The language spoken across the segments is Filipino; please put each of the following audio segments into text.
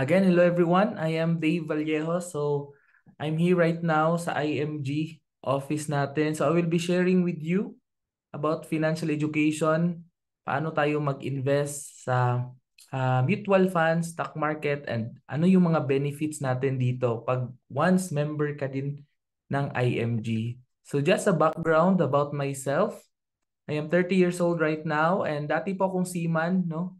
Again, hello everyone. I am Dave Vallejo. So, I'm here right now sa IMG office natin. So, I will be sharing with you about financial education, paano tayo mag-invest sa mutual funds, stock market, and ano yung mga benefits natin dito pag once member ka din ng IMG. So, just a background about myself. I am 30 years old right now and dati po akong seaman, no?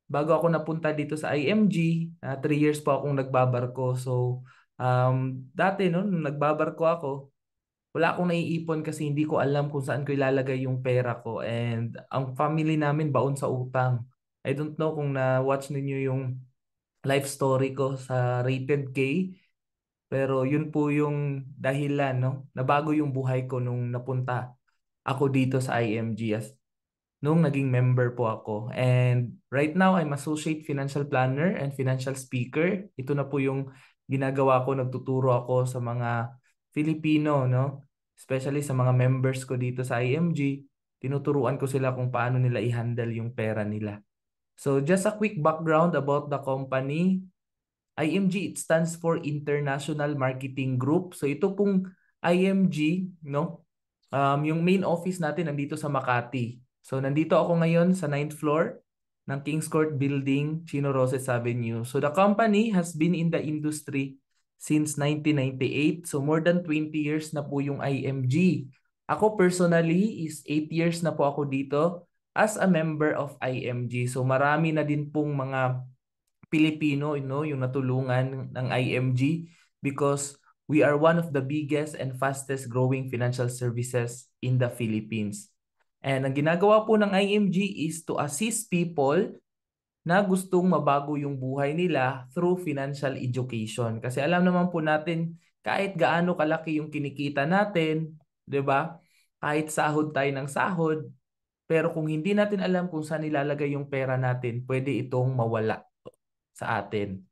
Bago ako napunta dito sa IMG, 3 years po akong nagbabarko. So, dati no, nung nagbabarko ako, wala akong naiipon kasi hindi ko alam kung saan ko ilalagay yung pera ko. And ang family namin baon sa utang. I don't know kung na-watch ninyo yung life story ko sa Rated K. Pero yun po yung dahilan, no? Nabago yung buhay ko nung napunta ako dito sa IMG nung naging member po ako. And right now, I'm Associate Financial Planner and Financial Speaker. Ito na po yung ginagawa ko. Nagtuturo ako sa mga Filipino, no? Especially sa mga members ko dito sa IMG. Tinuturuan ko sila kung paano nila i-handle yung pera nila. So just a quick background about the company. IMG, it stands for International Marketing Group. So ito pong IMG, no? Yung main office natin nandito sa Makati. So nandito ako ngayon sa 9th floor ng Kings Court Building, Chino Roses Avenue. So the company has been in the industry since 1998. So more than 20 years na po yung IMG. Ako personally is 8 years na po ako dito as a member of IMG. So marami na din pong mga Pilipino, yung natulungan ng IMG because we are one of the biggest and fastest growing financial services in the Philippines. And ang ginagawa po ng IMG is to assist people na gustong mabago yung buhay nila through financial education. Kasi alam naman po natin, kahit gaano kalaki yung kinikita natin, 'di ba? Kahit sahod tayo ng sahod, pero kung hindi natin alam kung saan ilalagay yung pera natin, pwede itong mawala sa atin.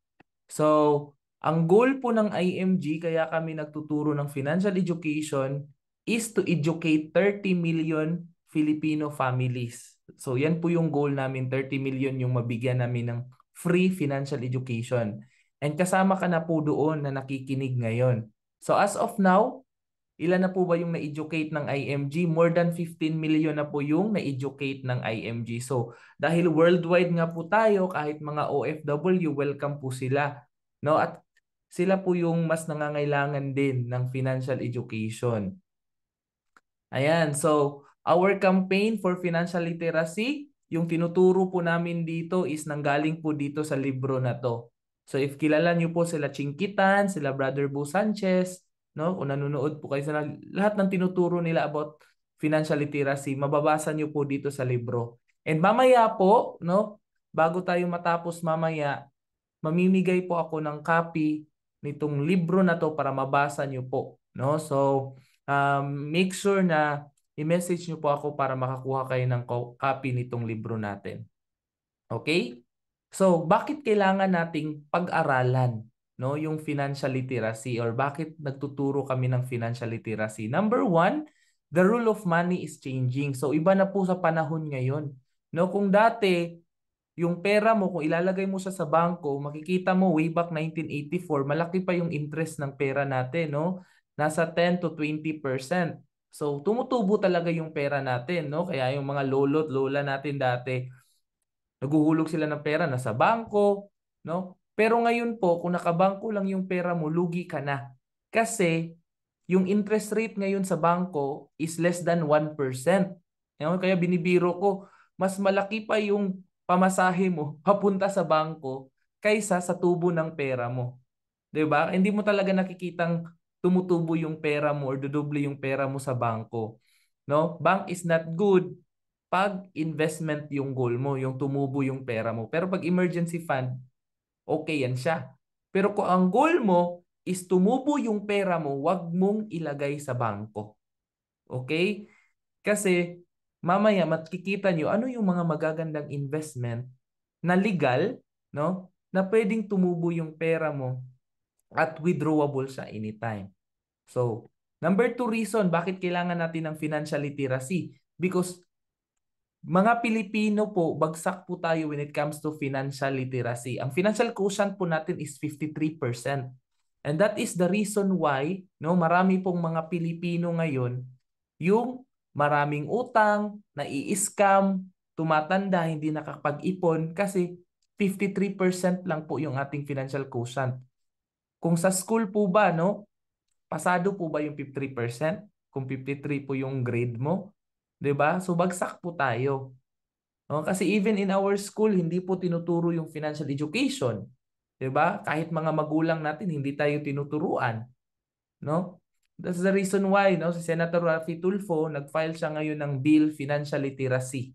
So, ang goal po ng IMG, kaya kami nagtuturo ng financial education, is to educate 30 million Filipino families. So, yan po yung goal namin, 30 million yung mabigyan namin ng free financial education. And kasama ka na po doon na nakikinig ngayon. So, as of now, ilan na po ba yung na-educate ng IMG? More than 15 million na po yung na-educate ng IMG. So, dahil worldwide nga po tayo, kahit mga OFW, welcome po sila. No? At sila po yung mas nangangailangan din ng financial education. Ayan, so our campaign for financial literacy, yung tinuturo po namin dito is nanggaling po dito sa libro na to. So if kilala niyo po sila Chinkitan, sila Brother Bo Sanchez, no? Kung nanonood po kayo sa lahat ng tinuturo nila about financial literacy, mababasa niyo po dito sa libro. And mamaya po, no, bago tayo matapos mamaya, mamimigay po ako ng copy nitong libro na to para mabasa niyo po, no? So, make sure na i-message niyo po ako para makakuha kayo ng copy nitong libro natin. Okay? So, bakit kailangan nating pag-aralan, no, yung financial literacy, or bakit nagtuturo kami ng financial literacy? Number one, the rule of money is changing. So, iba na po sa panahon ngayon. No, kung dati yung pera mo, kung ilalagay mo siya sa bangko, makikita mo way back 1984, malaki pa yung interest ng pera natin, no? Nasa 10 to 20%. So, tumutubo talaga yung pera natin, no? Kaya yung mga lolo't lola natin dati, naguhulog sila ng pera nasa bangko, no? Pero ngayon po, kung nakabangko lang yung pera mo, lugi ka na. Kasi yung interest rate ngayon sa bangko is less than 1%. Kaya binibiro ko, mas malaki pa yung pamasahe mo papunta sa bangko kaysa sa tubo ng pera mo. 'Di ba? Hindi mo talaga nakikitang tumutubo yung pera mo or dudoble yung pera mo sa bangko. No? Bank is not good pag investment yung goal mo, yung tumubo yung pera mo. Pero pag emergency fund, okay yan siya. Pero kung ang goal mo is tumubo yung pera mo, wag mong ilagay sa bangko. Okay? Kasi mamaya makikita nyo ano yung mga magagandang investment na legal, no? Na pwedeng tumubo yung pera mo at withdrawable siya anytime. So, number two reason bakit kailangan natin ng financial literacy. Because Mga Pilipino po, bagsak po tayo when it comes to financial literacy. Ang financial quotient po natin is 53%. And that is the reason why, no, marami pong mga Pilipino ngayon yung maraming utang, nai-scam, tumatanda, hindi nakapag-ipon kasi 53% lang po yung ating financial quotient. Kung sa school po ba, no, pasado po ba yung 53%? Kung 53 po yung grade mo, 'di ba? So bagsak po tayo. No? Kasi even in our school, hindi po tinuturo yung financial education. 'Di ba? Kahit mga magulang natin, hindi tayo tinuturuan. No? That's the reason why, no, si Senator Raffy Tulfo, nag-file siya ngayon ng Bill Financial Literacy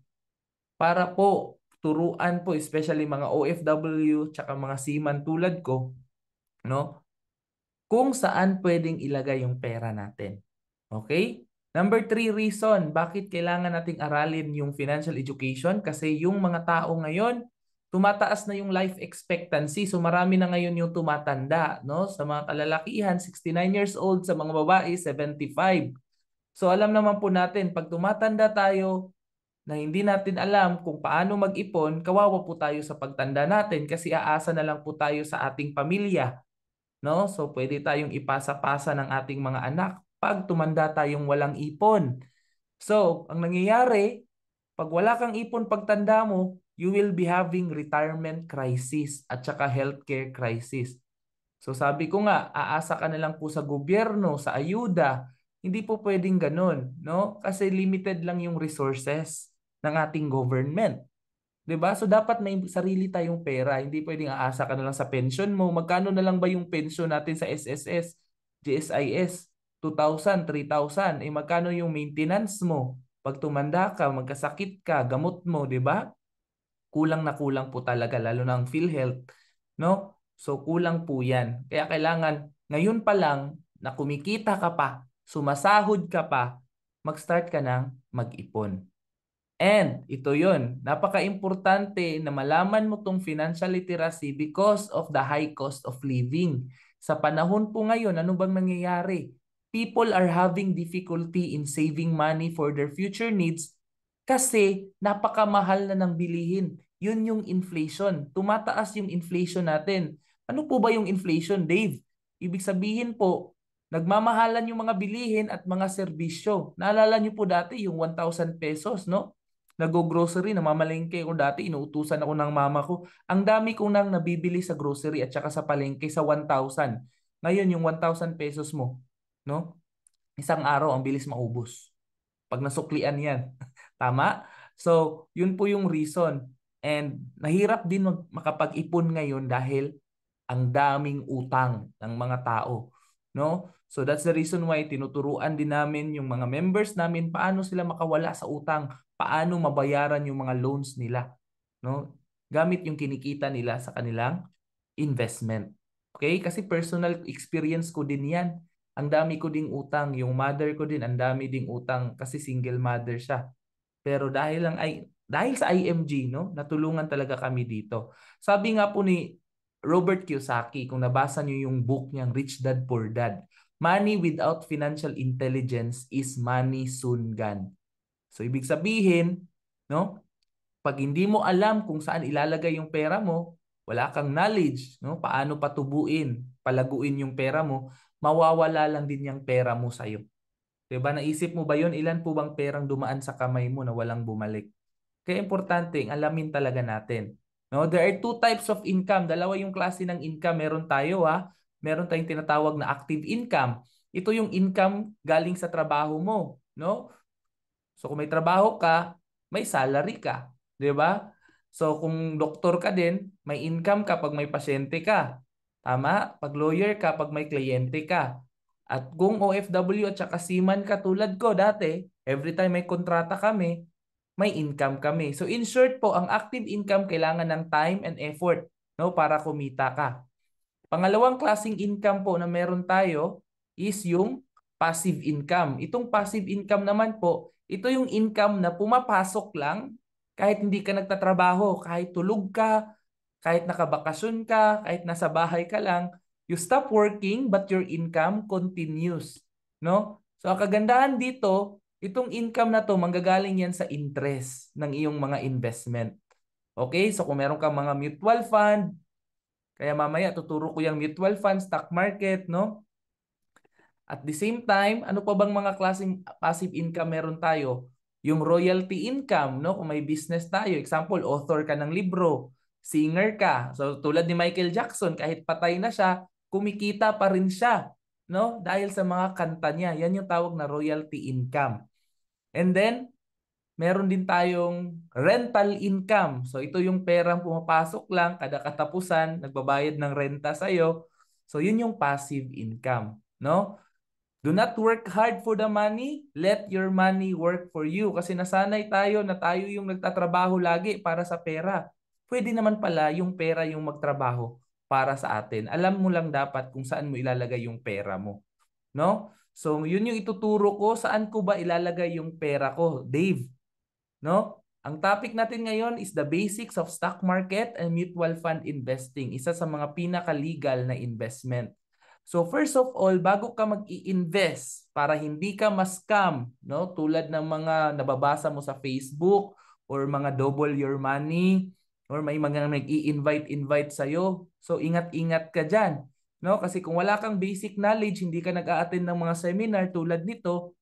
para po turuan po, especially mga OFW tsaka mga seaman tulad ko, no, kung saan pwedeng ilagay yung pera natin. Okay? Number 3 reason, bakit kailangan nating aralin yung financial education? Kasi yung mga tao ngayon, tumataas na yung life expectancy. So marami na ngayon yung tumatanda, no? Sa mga kalalakihan, 69 years old, sa mga babae, 75. So alam naman po natin, pag tumatanda tayo na hindi natin alam kung paano mag-ipon, kawawa po tayo sa pagtanda natin kasi aasa na lang po tayo sa ating pamilya, no? So pwede tayong ipasa-pasa ng ating mga anak pag tumanda tayong walang ipon. So, ang nangyayari, pag wala kang ipon pagtanda mo, you will be having retirement crisis at saka healthcare crisis. So sabi ko nga, aasa ka na lang po sa gobyerno, sa ayuda. Hindi po pwedeng ganun, no? Kasi limited lang yung resources ng ating government. 'Di ba? So dapat may sarili tayong pera. Hindi pwedeng aasa ka na lang sa pension mo. Magkano na lang ba yung pension natin sa SSS, GSIS? 2,000, 3,000. Eh magkano yung maintenance mo? Pag tumanda ka, magkasakit ka, gamot mo, 'di ba? Kulang na kulang po talaga lalo na ang PhilHealth, no? So kulang po 'yan. Kaya kailangan ngayon pa lang na kumikita ka pa, sumasahod ka pa, mag-start ka ng mag-ipon. And ito yun, napaka-importante na malaman mo tong financial literacy because of the high cost of living. Sa panahon po ngayon, ano bang nangyayari? People are having difficulty in saving money for their future needs kasi napakamahal na ng bilihin. Yun yung inflation. Tumataas yung inflation natin. Ano po ba yung inflation, Dave? Ibig sabihin po, nagmamahalan yung mga bilihin at mga serbisyo. Naalala niyo po dati yung 1,000 pesos, no? Nag-grocery, namamalengke ako dati, inuutusan ako ng mama ko. Ang dami kong nang nabibili sa grocery at saka sa palengke sa 1,000. Ngayon, yung 1,000 pesos mo, no? Isang araw, ang bilis maubos. Pag nasuklian yan. Tama? So, yun po yung reason. And nahirap din makapag-ipon ngayon dahil ang daming utang ng mga tao, no? So that's the reason why tinuturuan din namin yung mga members namin paano sila makawala sa utang, paano mabayaran yung mga loans nila, no? Gamit yung kinikita nila sa kanilang investment. Okay? Kasi personal experience ko din 'yan. Ang dami ko ding utang, yung mother ko din, ang dami ding utang kasi single mother siya. Pero dahil sa IMG, no, natulungan talaga kami dito. Sabi nga po ni Robert Kiyosaki, kung nabasa niyo yung book niyang Rich Dad Poor Dad, money without financial intelligence is money soon gone. So ibig sabihin, no, pag hindi mo alam kung saan ilalagay yung pera mo, wala kang knowledge, no, paano patubuin, palaguin yung pera mo, mawawala lang din yung pera mo sa iyo. 'Di ba? Naisip mo ba 'yon? Ilan po bang perang dumaan sa kamay mo na walang bumalik? Kaya importante, alamin talaga natin. No, there are two types of income. Dalawa yung klase ng income meron tayo ha. Meron tayong tinatawag na active income. Ito yung income galing sa trabaho mo, no? So kung may trabaho ka, may salary ka, 'di ba? So kung doktor ka din, may income ka pag may pasyente ka. Tama? Pag lawyer ka, pag may kliyente ka. At kung OFW at saka seaman ka tulad ko dati, every time may kontrata kami, may income kami. So in short po, ang active income kailangan ng time and effort, no, para kumita ka. Pangalawang klasing income po na meron tayo is yung passive income. Itong passive income naman po, ito yung income na pumapasok lang kahit hindi ka nagtatrabaho, kahit tulog ka, kahit nakabakasyon ka, kahit nasa bahay ka lang, you stop working but your income continues, no? So ang kagandahan dito, Itong income na to, manggagaling yan sa interest ng iyong mga investment. Okay? So kung meron kang mga mutual fund, kaya mamaya tuturo ko yung mutual fund, stock market, no? At the same time, ano pa bang mga klaseng passive income meron tayo? Yung royalty income, no? Kung may business tayo, example, author ka ng libro, singer ka. So tulad ni Michael Jackson, kahit patay na siya, kumikita pa rin siya, no? Dahil sa mga kanta niya. Yan yung tawag na royalty income. And then, meron din tayong rental income. So ito yung perang pumapasok lang kada katapusan, nagbabayad ng renta sa iyo. So yun yung passive income, no? Do not work hard for the money, let your money work for you. Kasi nasanay tayo na tayo yung nagtatrabaho lagi para sa pera. Pwede naman pala yung pera yung magtrabaho para sa atin. Alam mo lang dapat kung saan mo ilalagay yung pera mo, no? So yun yung ituturo ko, saan ko ba ilalagay yung pera ko, Dave, no? Ang topic natin ngayon is the basics of stock market and mutual fund investing. Isa sa mga pinaka-legal na investment. So first of all, bago ka mag-i-invest para hindi ka ma-scam, no? Tulad ng mga nababasa mo sa Facebook or mga double your money or may mga nag-i-invite sa iyo. So ingat-ingat ka diyan, no? Kasi kung wala kang basic knowledge, hindi ka nag-a-attend ng mga seminar tulad nito,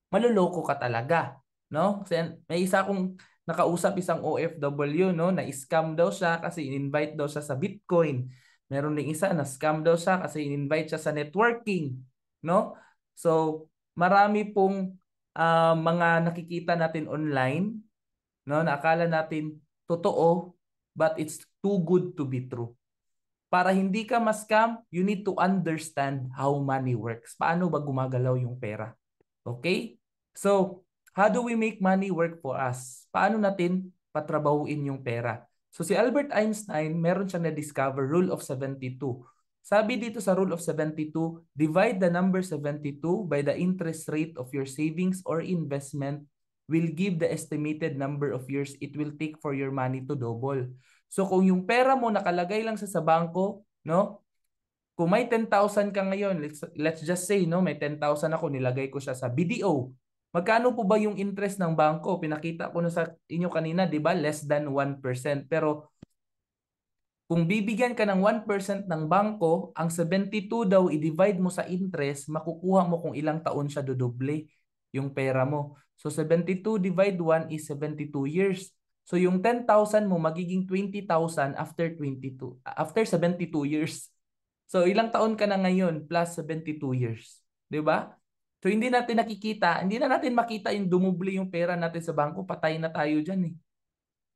maluloko ka talaga, no? Kasi may isa akong nakausap, isang OFW, no, na scam daw siya kasi in-invite daw siya sa Bitcoin. Meron ding isa na scam daw siya kasi in-invite siya sa networking, no? So, marami pong mga nakikita natin online, no, na akala natin totoo, but it's too good to be true. Para hindi ka ma-scam, you need to understand how money works. Paano ba gumagalaw yung pera? Okay? So, how do we make money work for us? Paano natin patrabahuin yung pera? So, si Albert Einstein, meron siyang na-discover, Rule of 72. Sabi dito sa Rule of 72, divide the number 72 by the interest rate of your savings or investment will give the estimated number of years it will take for your money to double. So, kung yung pera mo nakalagay lang sa bangko, no? Kung may 10,000 ka ngayon, let's just say, no, may 10,000 ako, nilagay ko siya sa BDO. Magkano po ba yung interest ng bangko? Pinakita ko na sa inyo kanina, 'di ba? Less than 1%. Pero kung bibigyan ka ng 1% ng bangko, ang 72 daw i-divide mo sa interest, makukuha mo kung ilang taon siya dodoble yung pera mo. So 72 divide 1 is 72 years. So yung 10,000 mo magiging 20,000 after 72 years. So ilang taon ka na ngayon plus 72 years, 'di ba? So hindi natin nakikita, hindi na natin makita yung dumuble yung pera natin sa bangko, patay na tayo diyan eh.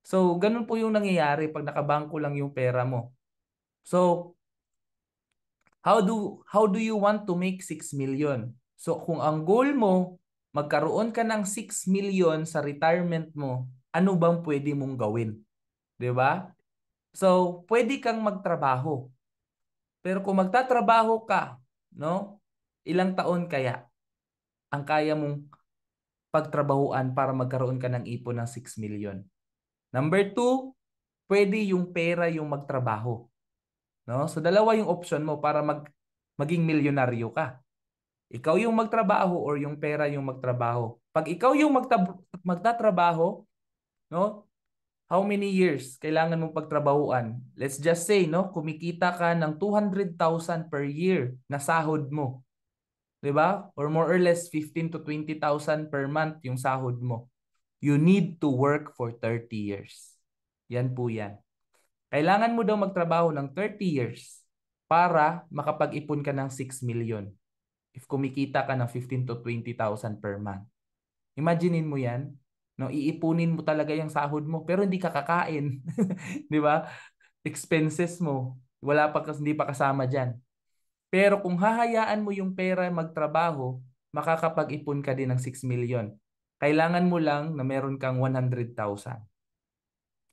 So ganun po yung nangyayari pag nakabangko lang yung pera mo. So how do you want to make 6 million? So kung ang goal mo magkaroon ka ng 6 million sa retirement mo, ano bang pwede mong gawin? 'Di ba? So pwede kang magtrabaho. Pero kung magtatrabaho ka, no? Ilang taon kaya ang kaya mong pagtrabahuan para magkaroon ka ng ipon ng 6 million? Number two, pwede yung pera yung magtrabaho, no? So dalawa yung option mo para maging milyonaryo ka. Ikaw yung magtrabaho or yung pera yung magtrabaho. Pag ikaw yung magtatrabaho, no? How many years kailangan mong pagtrabahuan? Let's just say, no, kumikita ka ng 200,000 per year na sahod mo. 'Di ba? Or more or less 15 to 20,000 per month yung sahod mo. You need to work for 30 years. Yan po yan. Kailangan mo daw magtrabaho ng 30 years para makapag-ipon ka ng 6 million. If kumikita ka ng 15 to 20,000 per month. Imaginein mo yan. No, iipunin mo talaga yung sahod mo pero hindi ka kakain. 'Di ba? Expenses mo, wala pa hindi pa kasama diyan. Pero kung hahayaan mo yung pera magtrabaho, makakapag-ipon ka din ng 6 million. Kailangan mo lang na meron kang 100,000.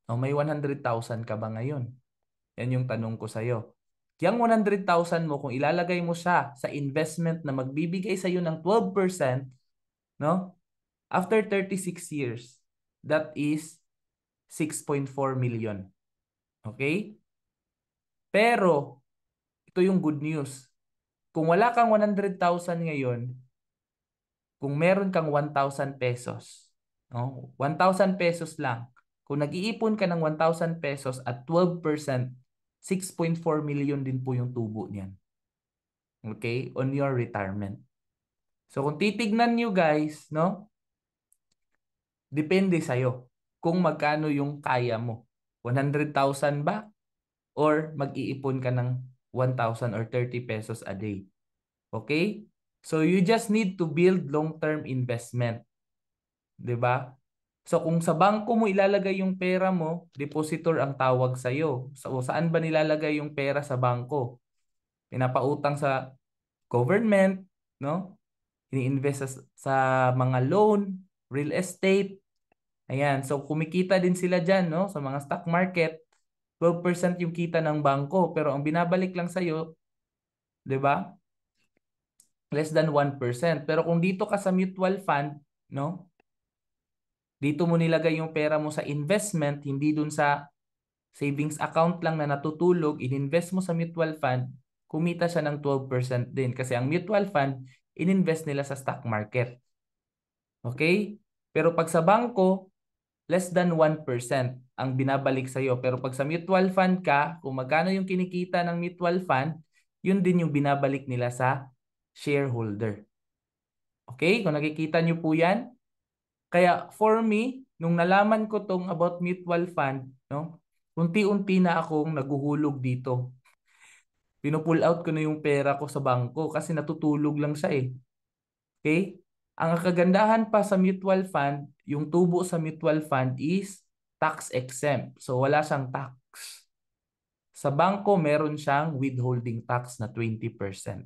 O may 100,000 ka ba ngayon? Yan yung tanong ko sa'yo. Yung 100,000 mo, kung ilalagay mo siya sa investment na magbibigay sa iyo ng 12%, no? After 36 years, that is 6.4 million. Okay? Pero, ito yung good news. Kung wala kang 100,000 ngayon, kung meron kang 1,000 pesos, no? 1,000 pesos lang. Kung nag-iipon ka ng 1,000 pesos at 12%, 6.4 million din po yung tubo niyan. Okay? On your retirement. So kung titignan nyo guys, no? Depende sa'yo kung magkano yung kaya mo. 100,000 ba? Or mag-iipon ka ng 1,000 or 30 pesos a day. Okay? So you just need to build long-term investment. 'Di ba? So kung sa bangko mo ilalagay yung pera mo, depositor ang tawag sa iyo. So saan ba nilalagay yung pera sa bangko? Pinapautang sa government, no? Ini-invest sa mga loan, real estate. Ayan, so kumikita din sila diyan, no? Sa mga stock market. 12% yung kita ng bangko, pero ang binabalik lang sa iyo, 'di ba? Less than 1%. Pero kung dito ka sa mutual fund, no? Dito mo nilagay yung pera mo sa investment, hindi dun sa savings account lang na natutulog, ininvest mo sa mutual fund, kumita siya ng 12% din. Kasi ang mutual fund, ininvest nila sa stock market. Okay? Pero pag sa bangko, less than 1% ang binabalik sa'yo. Pero pag sa mutual fund ka, kung magkano yung kinikita ng mutual fund, yun din yung binabalik nila sa shareholder. Okay? Kung nakikita nyo po yan. Kaya for me, nung nalaman ko tong about mutual fund, no? Unti-unti na akong naguhulog dito. Pinupull out ko na yung pera ko sa bangko kasi natutulog lang siya eh. Okay? Ang kagandahan pa sa mutual fund, yung tubo sa mutual fund is tax exempt. So wala siyang tax. Sa bangko, meron siyang withholding tax na 20%.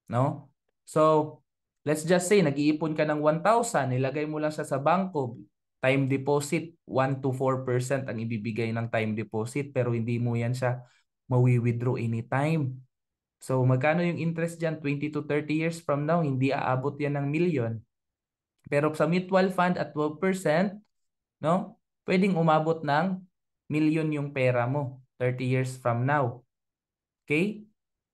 No? So, let's just say, nag-iipon ka ng 1,000, nilagay mo lang siya sa bangko, time deposit, 1 to 4% ang ibibigay ng time deposit, pero hindi mo yan siya mawi-withdraw anytime. So, magkano yung interest dyan? 20 to 30 years from now, hindi aabot yan ng million. Pero sa mutual fund at 12%, no? Pwedeng umabot ng million yung pera mo 30 years from now. Okay?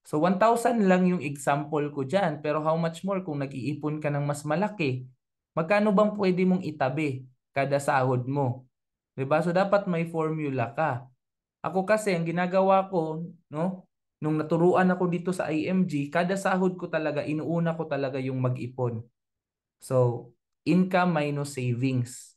So 1,000 lang yung example ko dyan. Pero how much more kung nag-iipon ka ng mas malaki? Magkano bang pwede mong itabi kada sahod mo? 'Di ba? So dapat may formula ka. Ako kasi ang ginagawa ko, no? Nung naturuan ako dito sa IMG, kada sahod ko talaga, inuuna ko talaga yung mag-ipon. So, income minus savings.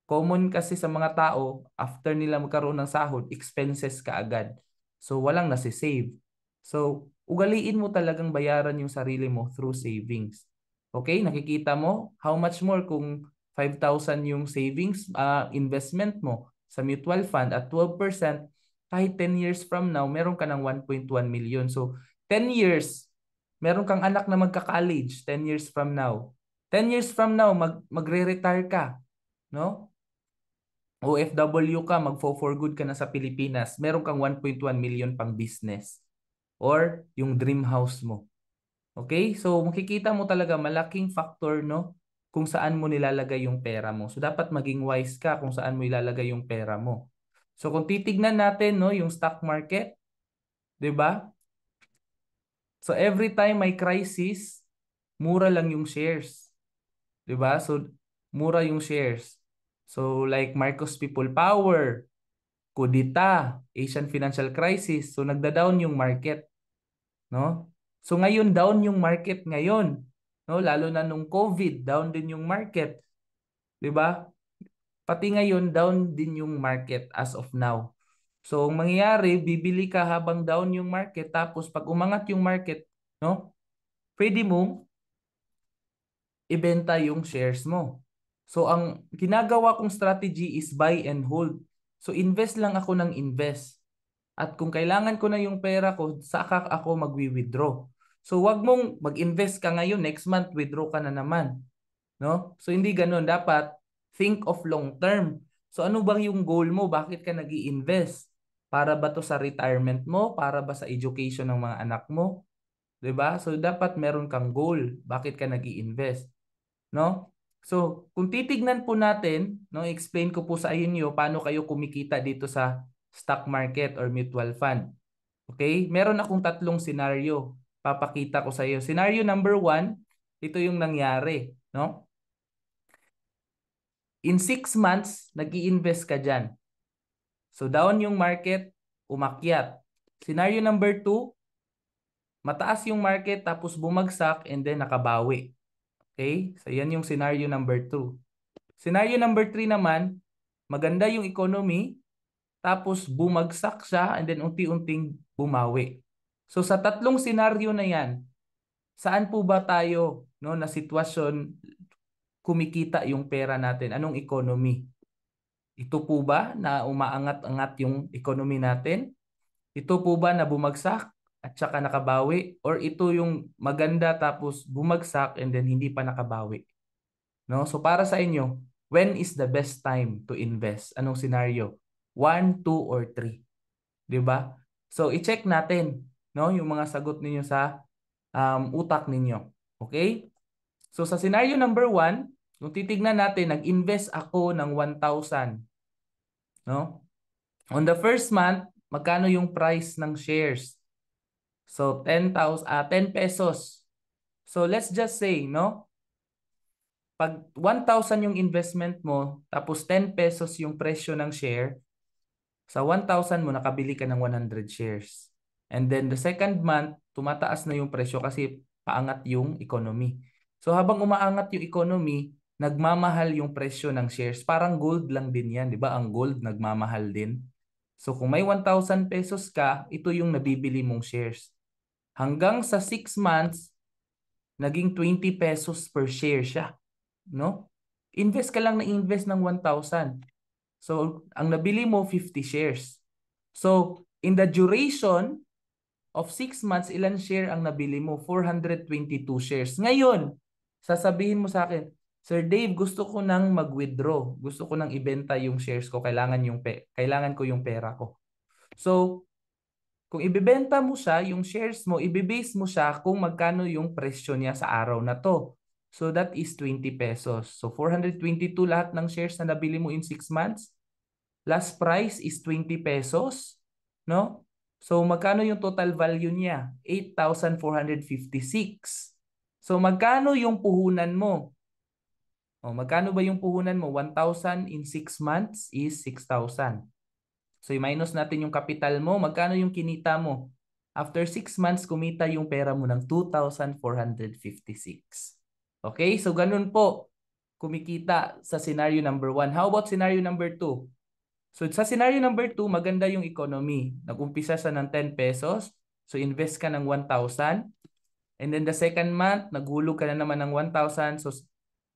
Common kasi sa mga tao, after nila magkaroon ng sahod, expenses ka agad. So, walang nasi-save. So, ugaliin mo talagang bayaran yung sarili mo through savings. Okay, nakikita mo how much more kung 5,000 yung savings investment mo sa mutual fund at 12%, kahit 10 years from now, meron ka ng 1.1 million. So, 10 years, meron kang anak na magka-college 10 years from now. 10 years from now, magre-retire ka, no? OFW ka, magfo-for good ka na sa Pilipinas, meron kang 1.1 million pang business or yung dream house mo. Okay? So makikita mo talaga malaking factor, no, kung saan mo nilalagay yung pera mo. So dapat maging wise ka kung saan mo ilalagay yung pera mo. So kung titignan natin, no, yung stock market, 'di ba? So every time may crisis, mura lang yung shares. 'Di ba? So mura yung shares. So like Marcos People Power, kudita, Asian financial crisis. So nagda-down yung market, no? So ngayon down yung market ngayon, no? Lalo na nung COVID, down din yung market, 'di ba? Pati ngayon down din yung market as of now. So ang mangyayari, bibili ka habang down yung market, tapos pag umangat yung market, no? Pwede mo ibenta yung shares mo. So ang ginagawa kong strategy is buy and hold. So invest lang ako ng invest. At kung kailangan ko na yung pera ko, saka ako magwi-withdraw. So wag mong mag-invest ka ngayon, next month withdraw ka na naman, no? So hindi ganoon, dapat think of long term. So ano bang yung goal mo? Bakit ka nag-i-invest? Para ba to sa retirement mo? Para ba sa education ng mga anak mo? 'Di ba? So dapat meron kang goal. Bakit ka nag-i-invest, no? So, kung titignan po natin, no, explain ko po sa inyo paano kayo kumikita dito sa stock market or mutual fund. Okay? Meron akong tatlong scenario. Papakita ko sa iyo. Scenario number 1, ito yung nangyari, no? In 6 months, nag-i-invest ka dyan. So down yung market, umakyat. Scenario number 2, mataas yung market tapos bumagsak and then nakabawi. Okay? So yan yung scenario number 2. Scenario number 3 naman, maganda yung economy, tapos bumagsak siya and then unti-unting bumawi. So sa tatlong scenario na yan, saan po ba tayo, no, na sitwasyon kumikita yung pera natin? Anong economy? Ito po ba na umaangat-angat yung economy natin? Ito po ba na bumagsak at saka nakabawi? Or ito yung maganda tapos bumagsak and then hindi pa nakabawi? No? So para sa inyo, when is the best time to invest? Anong scenario? 1, 2, or 3? 'Di ba? So i-check natin, no, yung mga sagot ninyo sa utak ninyo. Okay? So sa scenario number 1, kung titignan natin, nag-invest ako ng 1,000, no? On the first month, magkano yung price ng shares? So 10 pesos. So let's just say, no, pag 1,000 yung investment mo, tapos 10 pesos yung presyo ng share, sa 1,000 mo nakabili ka ng 100 shares. And then the second month, tumataas na yung presyo kasi paangat yung economy. So habang umaangat yung economy, nagmamahal yung presyo ng shares. Parang gold lang din yan, di ba? Ang gold nagmamahal din. So kung may 1,000 pesos ka, ito yung nabibili mong shares. Hanggang sa 6 months, naging 20 pesos per share siya, no? Invest ka lang na invest ng 1,000. So, ang nabili mo 50 shares. So, in the duration of 6 months, ilan share ang nabili mo? 422 shares. Ngayon, sasabihin mo sa akin, Sir Dave, gusto ko nang mag-withdraw. Gusto ko nang ibenta yung shares ko. Kailangan ko yung pera ko. So, kung ibebenta mo siya, yung shares mo, ibibase mo siya kung magkano yung presyo niya sa araw na to. So that is 20 pesos. So 422 lahat ng shares na nabili mo in 6 months. Last price is 20 pesos, no? So magkano yung total value niya? 8,456. So magkano yung puhunan mo? O magkano ba yung puhunan mo? 1,000 in 6 months is 6,000. So i-minus natin yung capital mo. Magkano yung kinita mo? After 6 months, kumita yung pera mo ng 2,456. Okay? So ganun po kumikita sa scenario number 1. How about scenario number 2? So sa scenario number 2, maganda yung economy. Nag-umpisa siya ng 10 pesos. So invest ka ng 1,000. And then the second month, naghulog ka na naman ng 1,000. So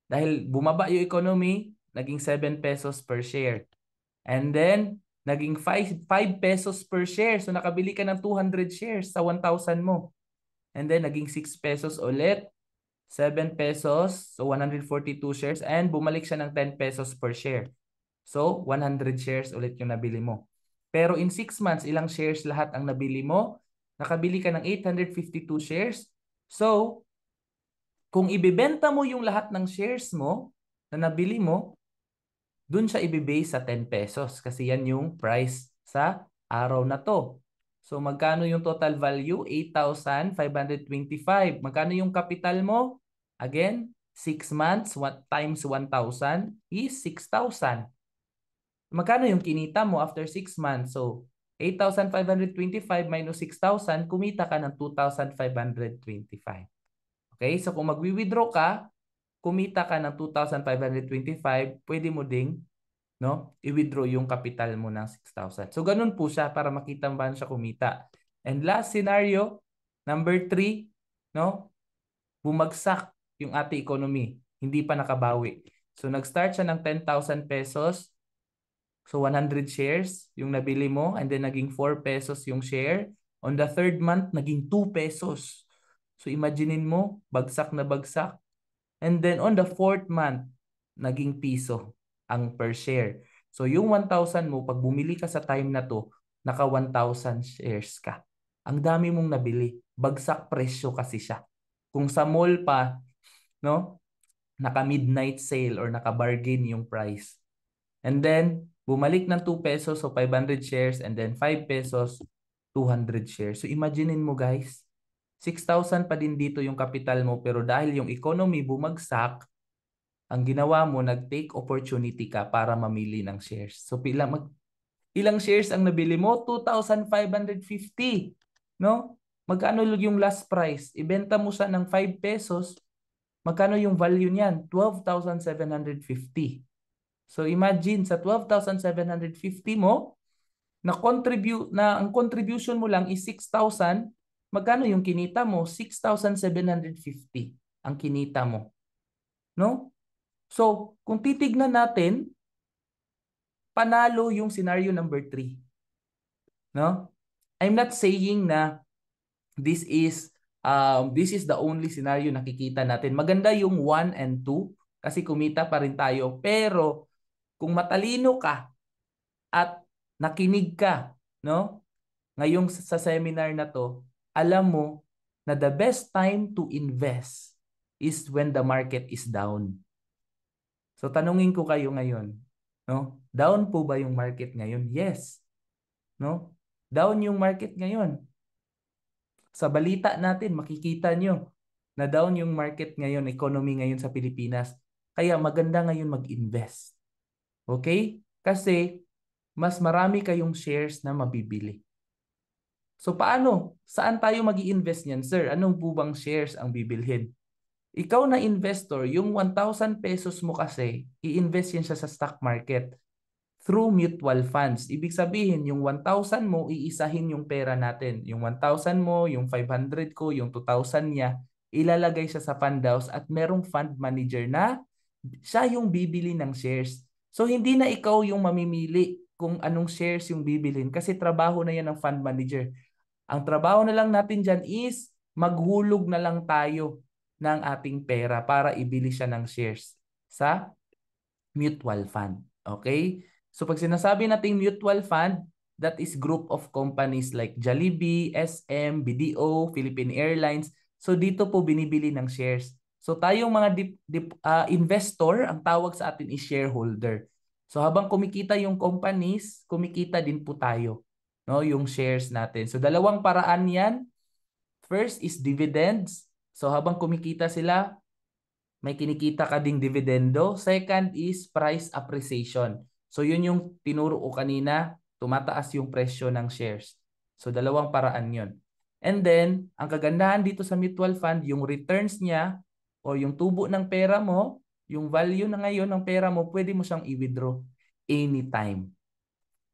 dahil bumaba yung economy, naging 7 pesos per share. And then, naging 5 pesos per share. So nakabili ka ng 200 shares sa 1,000 mo. And then, naging 6 pesos ulit. 7 pesos. So 142 shares. And bumalik siya ng 10 pesos per share. So 100 shares ulit yung nabili mo. Pero in 6 months, ilang shares lahat ang nabili mo? Nakabili ka ng 852 shares. So, kung ibebenta mo yung lahat ng shares mo na nabili mo, dun siya ibibase sa 10 pesos kasi yan yung price sa araw na to. So magkano yung total value? 8,525. Magkano yung capital mo? Again, 6 months times 1,000 is 6,000. Magkano yung kinita mo after 6 months? So 8,525 minus 6,000, kumita ka ng 2,525. Okay? So kung magwi-withdraw ka, kumita ka ng 2,525, pwede mo ding, no, i-withdraw yung capital mo ng 6,000. So ganun po siya para makita mo ba siya kumita. And last scenario, number 3, no, bumagsak yung ating economy. Hindi pa nakabawi. So nag-start siya ng 10,000 pesos. So 100 shares yung nabili mo and then naging 4 pesos yung share. On the third month, naging 2 pesos. So imaginein mo, bagsak na bagsak. And then on the fourth month, naging piso ang per share. So yung 1,000 mo, pag bumili ka sa time na to, naka 1,000 shares ka. Ang dami mong nabili. Bagsak presyo kasi siya. Kung sa mall pa, no, naka midnight sale or naka bargain yung price. And then, bumalik ng 2 pesos, so 500 shares, and then 5 pesos, 200 shares. So imaginein mo guys, 6,000 pa din dito yung kapital mo, pero dahil yung economy bumagsak, ang ginawa mo, nag-take opportunity ka para mamili ng shares. So ilang shares ang nabili mo? 2,550. No? Magkano yung last price? Ibenta mo siya ng 5 pesos. Magkano yung value niyan? 12,750. So imagine sa 12,750 mo, ang contribution mo lang is 6,000. Magkano yung kinita mo? 6,750 ang kinita mo. No? So, kung titignan natin, panalo yung scenario number 3. No? I'm not saying na this is the only scenario nakikita natin. Maganda yung 1 and 2 kasi kumita pa rin tayo. Pero kung matalino ka at nakinig ka, no? Ngayong sa seminar na to, alam mo na the best time to invest is when the market is down. So tanungin ko kayo ngayon, no? Down po ba yung market ngayon? Yes. No? Down yung market ngayon. Sa balita natin, makikita nyo na down yung market ngayon, economy ngayon sa Pilipinas. Kaya maganda ngayon mag-invest. Okay? Kasi mas marami kayong shares na mabibili. So paano? Saan tayo mag-i-invest niyan, sir? Anong po bang shares ang bibilhin? Ikaw na investor, yung 1,000 pesos mo kasi, i-invest yan siya sa stock market through mutual funds. Ibig sabihin, yung 1,000 mo, iisahin yung pera natin. Yung 1,000 mo, yung 500 ko, yung 2,000 niya, ilalagay siya sa fund house at merong fund manager na siya yung bibili ng shares. So, hindi na ikaw yung mamimili kung anong shares yung bibilin kasi trabaho na yan ng fund manager. Ang trabaho na lang natin dyan is maghulog na lang tayo ng ating pera para ibili siya ng shares sa mutual fund. Okay? So pag sinasabi nating mutual fund, that is group of companies like Jollibee, SM, BDO, Philippine Airlines. So dito po binibili ng shares. So tayong mga investor, ang tawag sa atin is shareholder. So habang kumikita yung companies, kumikita din po tayo, no, yung shares natin. So dalawang paraan 'yan. First is dividends. So habang kumikita sila, may kinikita ka ding dividendo. Second is price appreciation. So yun yung tinuro ko kanina, tumataas yung presyo ng shares. So dalawang paraan yun. And then, ang kagandahan dito sa mutual fund, yung returns niya o yung tubo ng pera mo, yung value na ngayon ng pera mo, pwede mo siyang i-withdraw anytime.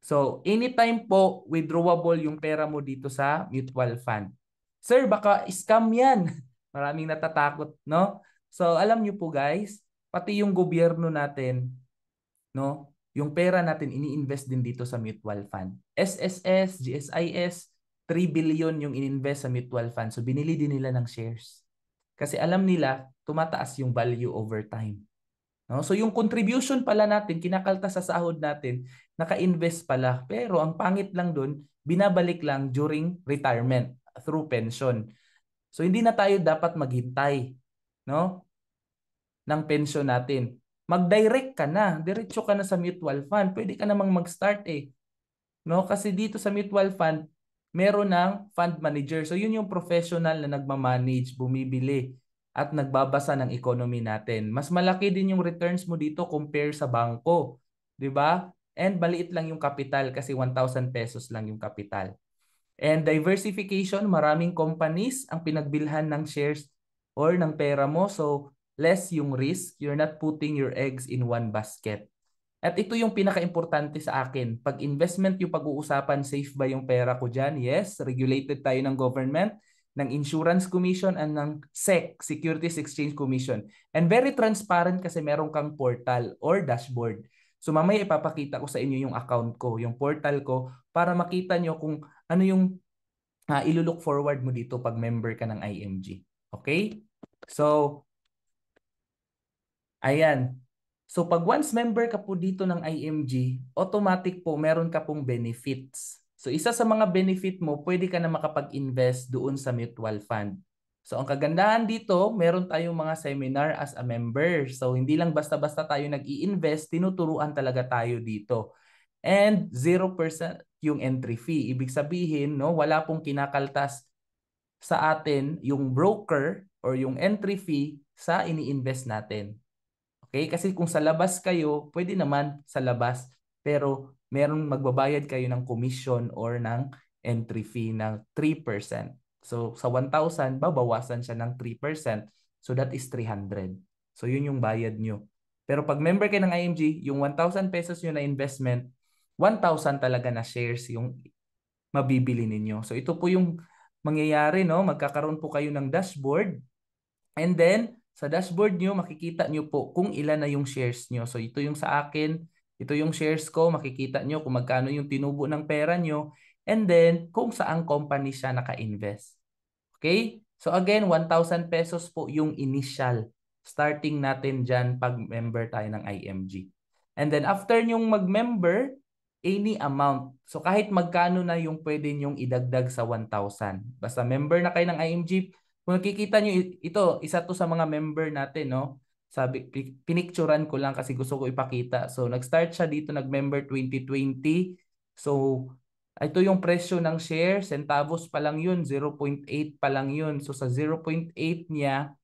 So, anytime po, withdrawable yung pera mo dito sa mutual fund. Sir, baka scam yan. Maraming natatakot, no? So, alam niyo po guys, pati yung gobyerno natin, no? Yung pera natin, ini-invest din dito sa mutual fund. SSS, GSIS, 3 billion yung in-invest sa mutual fund. So, binili din nila ng shares. Kasi alam nila, tumataas yung value over time. No? So yung contribution pala natin, kinakaltas sa sahod natin, naka-invest pala. Pero ang pangit lang dun, binabalik lang during retirement through pension. So hindi na tayo dapat maghintay, no, ng pension natin. Mag-direct ka na, diretso ka na sa mutual fund. Pwede ka namang mag-start eh. No? Kasi dito sa mutual fund, meron ng fund manager. So yun yung professional na nagmamanage, bumibili at nagbabasa ng economy natin. Mas malaki din yung returns mo dito compare sa bangko, 'di ba? And maliit lang yung capital kasi 1,000 pesos lang yung capital. And diversification, maraming companies ang pinagbilhan ng shares or ng pera mo. So less yung risk. You're not putting your eggs in one basket. At ito yung pinaka-importante sa akin. Pag investment yung pag-uusapan, safe ba yung pera ko dyan? Yes, regulated tayo ng government, ng Insurance Commission, and ng SEC, Securities Exchange Commission. And very transparent kasi meron kang portal or dashboard. So mamaya ipapakita ko sa inyo yung account ko, yung portal ko, para makita nyo kung ano yung ilulook forward mo dito pag member ka ng IMG. Okay? So, ayan. So pag once member ka po dito ng IMG, automatic po meron ka pong benefits. So isa sa mga benefit mo, pwede ka na makapag-invest doon sa mutual fund. So ang kagandahan dito, meron tayong mga seminar as a member. So hindi lang basta-basta tayo nag-i-invest, tinuturuan talaga tayo dito. And 0% yung entry fee. Ibig sabihin, no, wala pong kinakaltas sa atin yung broker or yung entry fee sa ini-invest natin. Okay? Kasi kung sa labas kayo, pwede naman sa labas, pero merong magbabayad kayo ng commission or ng entry fee ng 3%. So sa 1,000, babawasan siya ng 3%. So that is 300. So yun yung bayad nyo. Pero pag member kayo ng IMG, yung 1,000 pesos nyo na investment, 1,000 talaga na shares yung mabibili ninyo. So ito po yung mangyayari, no? Magkakaroon po kayo ng dashboard. And then, sa dashboard nyo, makikita nyo po kung ilan na yung shares nyo. So ito yung sa akin, ito yung shares ko, makikita nyo kung magkano yung tinubo ng pera nyo. And then, kung saang company siya naka-invest. Okay? So again, 1,000 pesos po yung initial. Starting natin dyan pag member tayo ng IMG. And then after nyong mag-member, any amount. So kahit magkano na yung pwede nyong idagdag sa 1,000. Basta member na kayo ng IMG, kung nakikita nyo, ito, isa to sa mga member natin, no? Sabi, pinicturan ko lang kasi gusto ko ipakita. So nag-start siya dito, nag-member 2020. So ito yung presyo ng share, centavos pa lang yun, 0.8 pa lang yun. So sa 0.8 niya,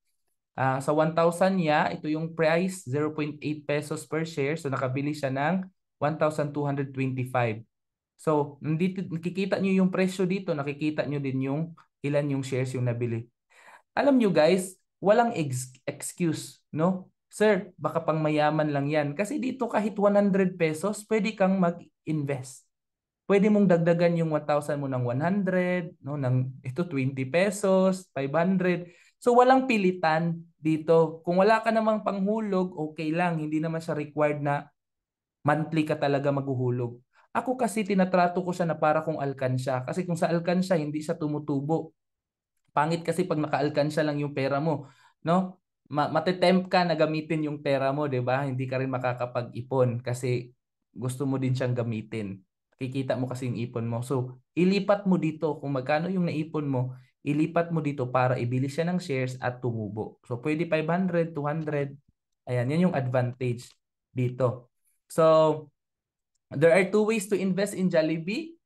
sa 1,000 niya, ito yung price, 0.8 pesos per share. So nakabili siya ng 1,225. So nandito, nakikita nyo yung presyo dito, nakikita nyo din yung ilan yung shares yung nabili. Alam nyo guys, walang excuse, no? Sir, baka pang mayaman lang yan. Kasi dito kahit 100 pesos, pwede kang mag-invest. Pwede mong dagdagan yung 1,000 mo ng 100, no, ng ito 20 pesos, 500. So walang pilitan dito. Kung wala ka namang panghulog, okay lang, hindi naman siya required na monthly ka talaga maghuhulog. Ako kasi tinatrato ko siya na para kung alkansya. Kasi kung sa alkansya, hindi siya tumutubo. Pangit kasi pag nakaalkansya lang yung pera mo, no? Matetempt ka na gamitin yung pera mo, 'di ba? Hindi ka rin makakapag-ipon kasi gusto mo din siyang gamitin. Kikita mo kasi yung ipon mo. So, ilipat mo dito kung magkano yung naipon mo, ilipat mo dito para ibili siya ng shares at tumubo. So, pwede 500, 200. Ayan, yan yung advantage dito. So, there are two ways to invest in Jollibee.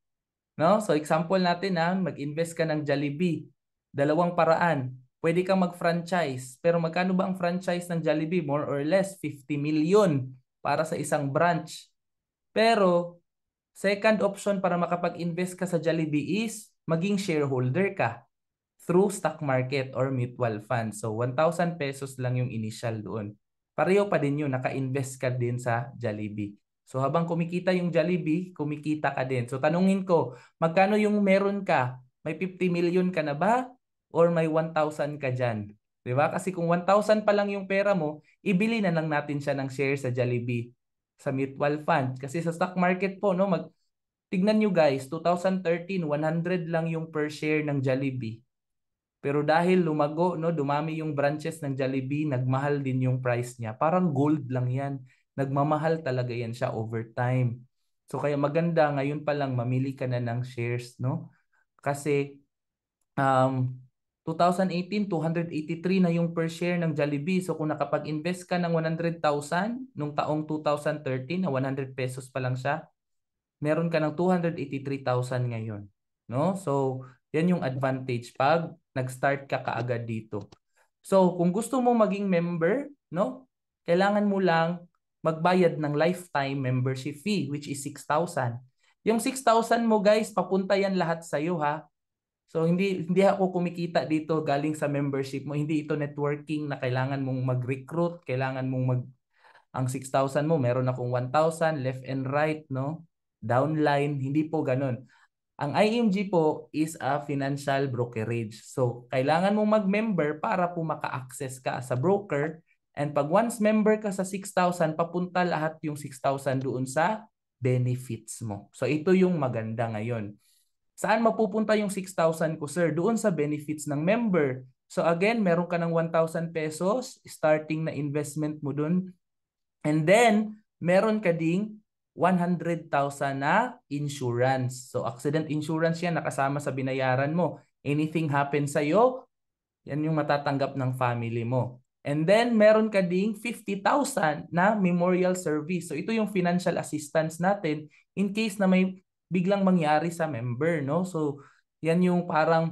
No? So example natin na mag-invest ka ng Jollibee. Dalawang paraan. Pwede kang mag-franchise. Pero magkano ba ang franchise ng Jollibee? More or less 50 million para sa isang branch. Pero second option para makapag-invest ka sa Jollibee is maging shareholder ka through stock market or mutual fund. So 1,000 pesos lang yung initial doon. Pareho pa din yun, naka-invest ka din sa Jollibee. So habang kumikita yung Jollibee, kumikita ka din. So tanungin ko, magkano yung meron ka? May 50 million ka na ba? Or may 1,000 ka dyan? Diba? Kasi kung 1,000 pa lang yung pera mo, ibili na lang natin siya ng share sa Jollibee sa mutual fund. Kasi sa stock market po, no, tignan nyo guys, 2013, 100 lang yung per share ng Jollibee. Pero dahil lumago, no, dumami yung branches ng Jollibee, nagmahal din yung price niya. Parang gold lang yan. Nagmamahal talaga yan siya over time. So kaya maganda ngayon pa lang mamili ka na ng shares, no? Kasi 2018, 283 na yung per share ng Jollibee. So kung nakapag-invest ka ng 100,000 nung taong 2013 na 100 pesos pa lang siya, meron ka ng 283,000 ngayon. No? So, yan yung advantage pag nag-start ka kaagad dito. So, kung gusto mo maging member, no? Kailangan mo lang magbayad ng lifetime membership fee which is 6,000. Yung 6,000 mo guys, papunta yan lahat sa iyo ha. So hindi ako kumikita dito galing sa membership mo. Hindi ito networking na kailangan mong mag-recruit, kailangan mong ang 6,000 mo, meron akong 1,000 left and right, no? Downline, hindi po ganun. Ang IMG po is a financial brokerage. So, kailangan mong mag-member para po maka-access ka sa broker. And pag once member ka sa 6,000, papunta lahat yung 6,000 doon sa benefits mo. So, ito yung maganda ngayon. Saan mapupunta yung 6,000 ko, sir? Doon sa benefits ng member. So, again, meron ka ng 1,000 pesos, starting na investment mo doon. And then, meron ka ding 100,000 na insurance. So, accident insurance yan, nakasama sa binayaran mo. Anything happen sa'yo, yan yung matatanggap ng family mo. And then, meron ka ding 50,000 na memorial service. So, ito yung financial assistance natin in case na may biglang mangyari sa member, no? So, yan yung parang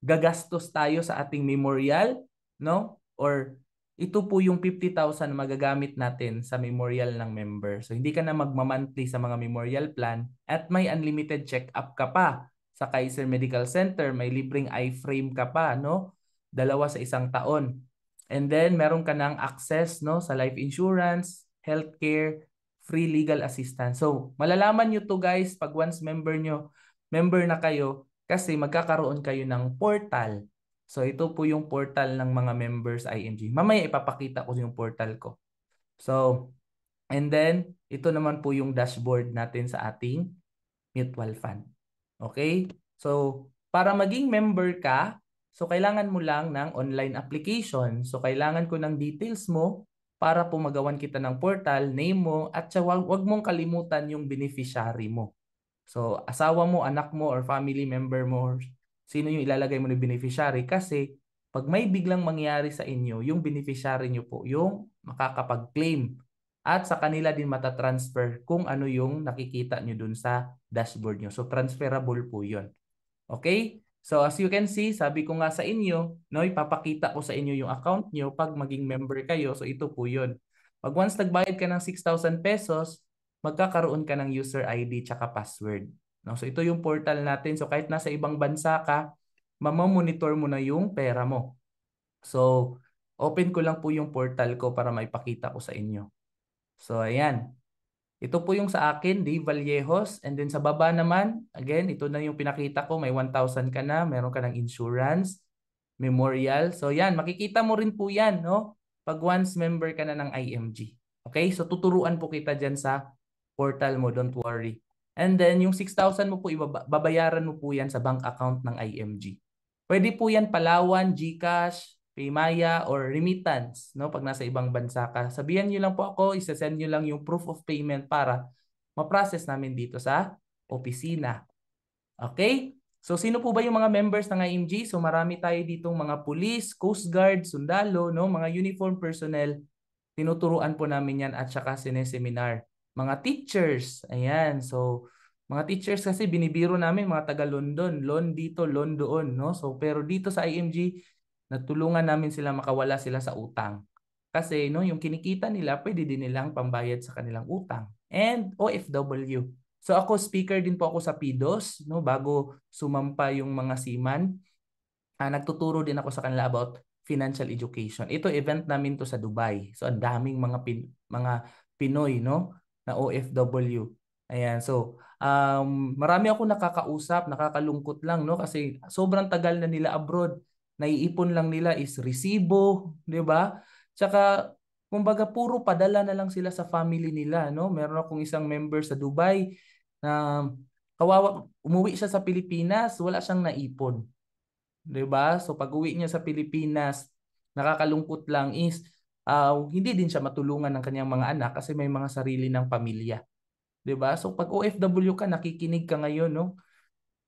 gagastos tayo sa ating memorial, no? Or ito po yung 50,000 na magagamit natin sa memorial ng member. So hindi ka na magmamonthly sa mga memorial plan at may unlimited check-up ka pa sa Kaiser Medical Center, may libreng i-frame ka pa, no? 2 sa 1 taon. And then meron ka ng access, no, sa life insurance, healthcare, free legal assistance. So malalaman nyo to guys pag once member na kayo, kasi magkakaroon kayo ng portal. So ito po yung portal ng mga members IMG. Mamaya ipapakita ko yung portal ko. So, and then ito naman po yung dashboard natin sa ating mutual fund. Okay? So, para maging member ka, so kailangan mo lang ng online application. So, kailangan ko ng details mo para po magawan kita ng portal, name mo, at wag mong kalimutan yung beneficiary mo. So, asawa mo, anak mo, or family member mo, sino yung ilalagay mo na beneficiary? Kasi, pag may biglang mangyari sa inyo, yung beneficiary nyo po, yung makakapag-claim. At sa kanila din matatransfer kung ano yung nakikita nyo dun sa dashboard nyo. So, transferable po yun. Okay? So, as you can see, sabi ko nga sa inyo, no, ipapakita ko sa inyo yung account nyo pag maging member kayo. So, ito po yun. Pag once nagbayad ka ng 6,000 pesos, magkakaroon ka ng user ID tsaka password. No? So, ito yung portal natin. So, kahit nasa ibang bansa ka, mamamonitor mo na yung pera mo. So, open ko lang po yung portal ko para maipakita ko sa inyo. So, ayan. Ito po yung sa akin, Dave Vallejos. And then sa baba naman, again, ito na yung pinakita ko. May 1,000 ka na. Meron ka ng insurance, memorial. So yan, makikita mo rin po yan, no? Pag once member ka na ng IMG. Okay? So tuturuan po kita dyan sa portal mo. Don't worry. And then yung 6,000 mo po, babayaran mo po yan sa bank account ng IMG. Pwede po yan Palawan, GCash, Paymaya, or remittance, no? Pag nasa ibang bansa ka. Sabihan nyo lang po ako, isa-send nyo lang yung proof of payment para ma-process namin dito sa opisina. Okay? So sino po ba yung mga members ng IMG? So marami tayo ditong mga police, coast guard, sundalo, no? Mga uniform personnel. Tinuturuan po namin yan at saka sineseminar. Mga teachers, ayan. So mga teachers kasi binibiro namin mga taga London, loan dito, loan doon, no? So pero dito sa IMG, natulungan namin sila makawala sila sa utang. Kasi no, yung kinikita nila, pwede din nilang pambayad sa kanilang utang. And OFW. So ako speaker din po ako sa PIDOS, no, bago sumampa yung mga seaman. Nagtuturo din ako sa kanila about financial education. Ito event namin to sa Dubai. So ang daming mga Pinoy, no, na OFW. Ayan. So marami ako nakakausap, nakakalungkot lang, no, kasi sobrang tagal na nila abroad. Naiipon lang nila is resibo, 'di ba? Tsaka kumbaga puro padala na lang sila sa family nila, no? Meron akong isang member sa Dubai na kawawa, umuwi siya sa Pilipinas, wala siyang naipon. 'Di ba? So pag-uwi niya sa Pilipinas, nakakalungkot lang is hindi din siya matulungan ng kanyang mga anak kasi may mga sarili ng pamilya. 'Di ba? So pag OFW ka, nakikinig ka ngayon, no?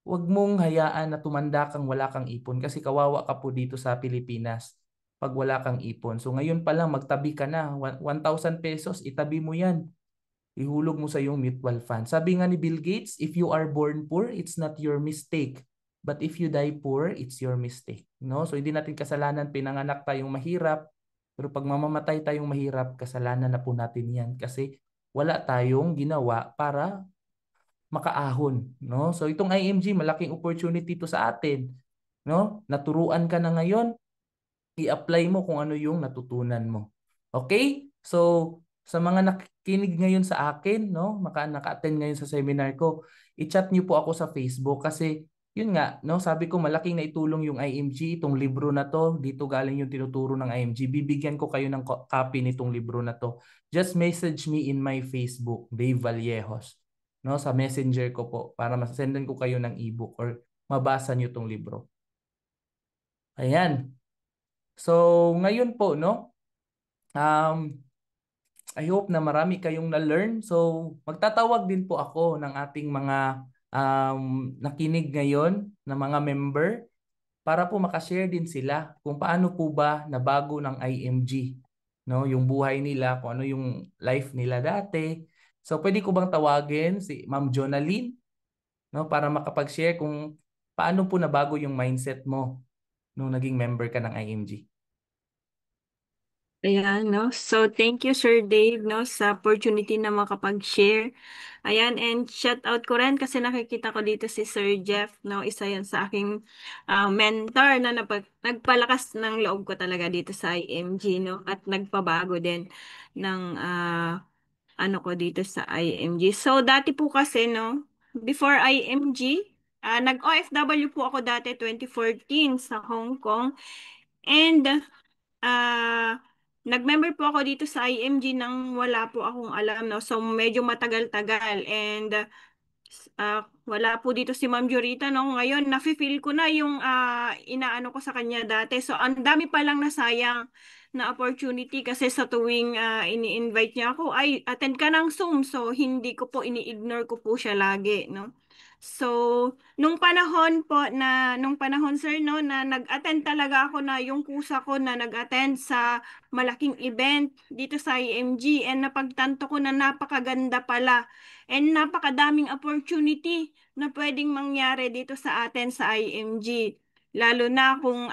Huwag mong hayaan na tumanda kang wala kang ipon kasi kawawa ka po dito sa Pilipinas pag wala kang ipon. So ngayon pa lang magtabi ka na, 1,000 pesos, itabi mo 'yan. Ihulog mo sa iyong mutual fund. Sabi nga ni Bill Gates, if you are born poor, it's not your mistake. But if you die poor, it's your mistake. No? So hindi natin kasalanan pinanganak tayong mahirap, pero pag mamamatay tayong mahirap, kasalanan na po natin 'yan kasi wala tayong ginawa para makaahon, no? So itong IMG, malaking opportunity to sa atin, no? Naturuan ka na ngayon, i-apply mo kung ano yung natutunan mo. Okay? So, sa mga nakikinig ngayon sa akin, no, naka-attend ngayon sa seminar ko, i-chat niyo po ako sa Facebook kasi yun nga, no, sabi ko malaking naitulong yung IMG, itong libro na to, dito galing yung tinuturo ng IMG. Bibigyan ko kayo ng copy nitong libro na to. Just message me in my Facebook, Dave Vallejos, no, sa Messenger ko po para masendan ko kayo ng ebook or mabasa niyo tong libro. Ayan. So, ngayon po, no, I hope na marami kayong na-learn. So, magtatawag din po ako ng ating mga nakinig ngayon na mga member para po makashare din sila kung paano po ba nabago ng IMG, no, yung buhay nila, kung ano yung life nila dati. So, pwede ko bang tawagin si Ma'am Jonaline, no, para makapag-share kung paano po nabago yung mindset mo nung naging member ka ng IMG? Ayan, no? So, thank you, Sir Dave, no, sa opportunity na makapag-share. Ayan, and shout out ko rin kasi nakikita ko dito si Sir Jeff, no? Isa yan sa aking mentor na nagpalakas ng loob ko talaga dito sa IMG, no? At nagpabago din ng ano ko dito sa IMG. So, dati po kasi, no, before IMG, nag-OFW po ako dati 2014 sa Hong Kong. And nag-member po ako dito sa IMG nang wala po akong alam, no? So, medyo matagal-tagal. And wala po dito si Ma'am Jurita, no? Ngayon, nafe-feel ko na yung inaano ko sa kanya dati. So, ang dami pa lang nasayang na opportunity kasi sa tuwing ini-invite niya ako, ay, attend ka ng Zoom. So, hindi ko po, ini-ignore ko po siya lagi, no? So, nung panahon sir, no, na nag-attend talaga ako na yung kusa ko na nag-attend sa malaking event dito sa IMG and napagtanto ko na napakaganda pala and napakadaming opportunity na pwedeng mangyari dito sa atin sa IMG. Lalo na kung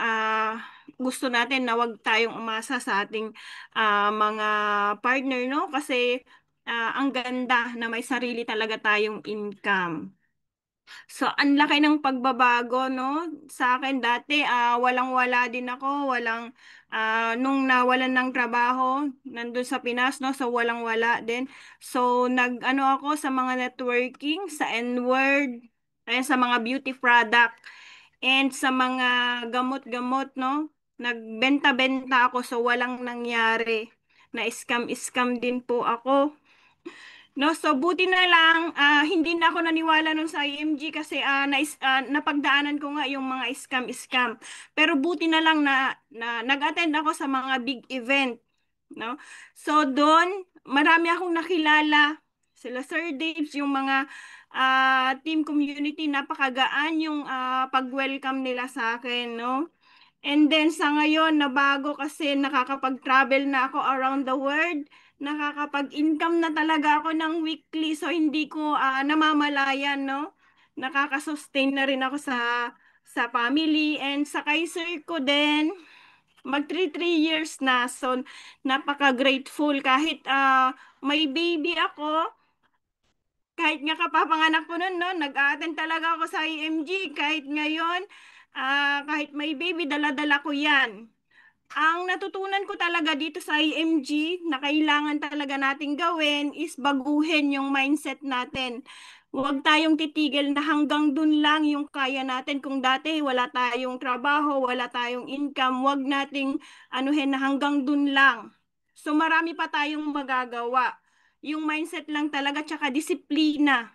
gusto natin na wag tayong umasa sa ating mga partner, no? Kasi ang ganda na may sarili talaga tayong income. So, ang laki ng pagbabago, no? Sa akin dati, walang-wala din ako, nung nawalan ng trabaho, nandun sa Pinas, no? So, walang-wala din. So, ano ako sa mga networking, sa N-word, ayan, sa mga beauty product, and sa mga gamot-gamot, no? Nagbenta-benta ako, so walang nangyari. Na scam-scam din po ako. No, so buti na lang hindi na ako naniwala nun sa IMG kasi napagdaanan ko nga yung mga scam-scam. Pero buti na lang na nag-attend ako sa mga big event, no? So doon, marami akong nakilala. Sila Sir Daves, yung mga team community, napakagaan yung pag-welcome nila sa akin, no? And then sa ngayon, nabago kasi nakakapag-travel na ako around the world. Nakakapag-income na talaga ako ng weekly. So hindi ko namamalayan, no? Nakakasustain na rin ako sa family and sa kaiser ko din. Mag 3 years na. So napaka-grateful kahit may baby ako. Kahit nga kapapanganak ko nun, no, nag-a-attend talaga ako sa IMG. Kahit ngayon, kahit may baby, dala-dala ko yan. Ang natutunan ko talaga dito sa IMG na kailangan talaga nating gawin is baguhin yung mindset natin. Huwag tayong titigil na hanggang dun lang yung kaya natin. Kung dati wala tayong trabaho, wala tayong income, huwag nating anuhin na hanggang dun lang. So marami pa tayong magagawa. Yung mindset lang talaga tsaka disiplina.